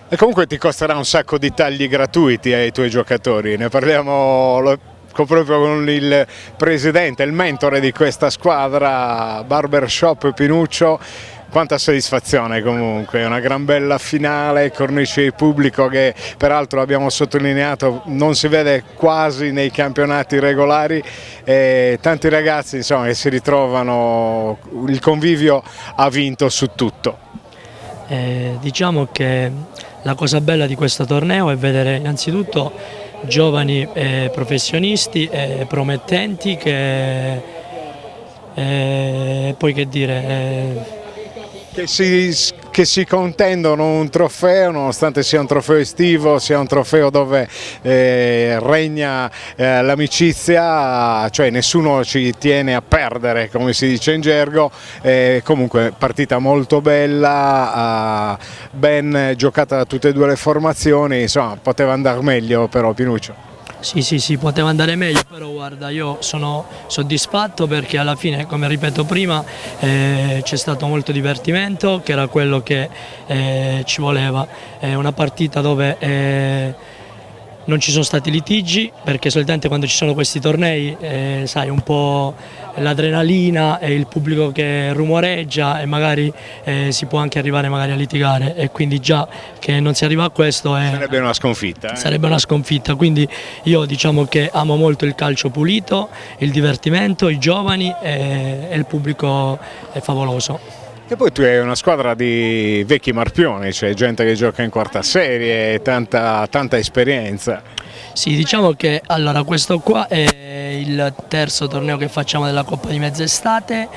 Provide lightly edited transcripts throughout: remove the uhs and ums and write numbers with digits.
E comunque ti costerà un sacco di tagli gratuiti ai tuoi giocatori, ne parliamo proprio con il presidente, il mentore di questa squadra, Barbershop Pinuccio. Quanta soddisfazione comunque, una gran bella finale, cornice di pubblico che peraltro abbiamo sottolineato non si vede quasi nei campionati regolari, e tanti ragazzi insomma, che si ritrovano, il convivio ha vinto su tutto. Diciamo che la cosa bella di questo torneo è vedere innanzitutto giovani professionisti e promettenti che poi che dire. Che si contendono un trofeo, nonostante sia un trofeo estivo, sia un trofeo dove regna l'amicizia, cioè nessuno ci tiene a perdere, come si dice in gergo. Comunque partita molto bella, ben giocata da tutte e due le formazioni, insomma poteva andare meglio però Pinuccio. Sì, poteva andare meglio, però guarda, io sono soddisfatto perché alla fine, come ripeto prima, c'è stato molto divertimento, che era quello che ci voleva. È una partita dove non ci sono stati litigi, perché solitamente quando ci sono questi tornei, sai, un po' l'adrenalina e il pubblico che rumoreggia e magari si può anche arrivare magari a litigare, e quindi già che non si arriva a questo Sarebbe una sconfitta. Sarebbe una sconfitta, quindi io diciamo che amo molto il calcio pulito, il divertimento, i giovani e il pubblico è favoloso. E poi tu hai una squadra di vecchi marpioni, cioè gente che gioca in quarta serie, tanta esperienza. Sì, diciamo che allora questo qua è il terzo torneo che facciamo della Coppa di Mezz'estate.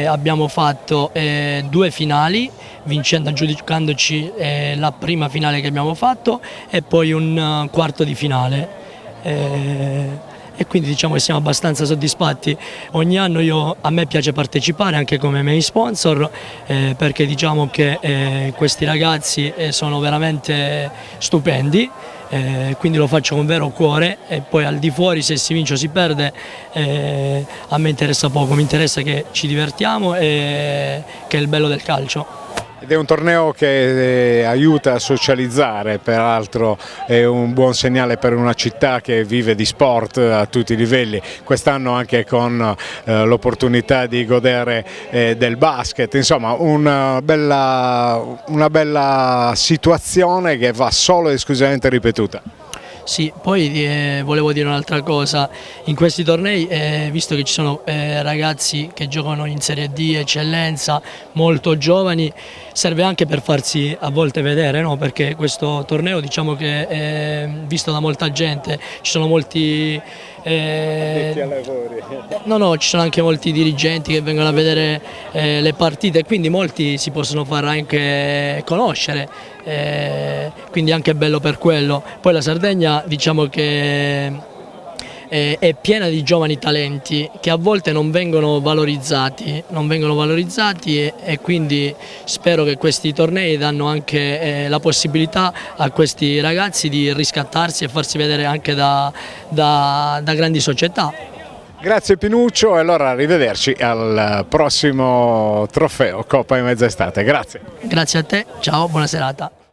Abbiamo fatto due finali, vincendo, aggiudicandoci la prima finale che abbiamo fatto e poi un quarto di finale. E quindi diciamo che siamo abbastanza soddisfatti. Ogni anno a me piace partecipare anche come main sponsor, perché diciamo che questi ragazzi sono veramente stupendi, quindi lo faccio con vero cuore, e poi al di fuori, se si vince o si perde, a me interessa poco, mi interessa che ci divertiamo e che è il bello del calcio. Ed è un torneo che aiuta a socializzare, peraltro è un buon segnale per una città che vive di sport a tutti i livelli, quest'anno anche con l'opportunità di godere del basket, insomma una bella situazione che va solo ed esclusivamente ripetuta. Sì, poi volevo dire un'altra cosa, in questi tornei, visto che ci sono ragazzi che giocano in Serie D, eccellenza, molto giovani, serve anche per farsi a volte vedere, no? Perché questo torneo diciamo che è visto da molta gente, ci sono molti no, ci sono anche molti dirigenti che vengono a vedere le partite, quindi molti si possono far anche conoscere, quindi è anche bello per quello. Poi la Sardegna diciamo che è piena di giovani talenti che a volte non vengono valorizzati, e quindi spero che questi tornei danno anche la possibilità a questi ragazzi di riscattarsi e farsi vedere anche da grandi società. Grazie Pinuccio, e allora arrivederci al prossimo trofeo Coppa di Mezz'estate, grazie. Grazie a te, ciao, buona serata.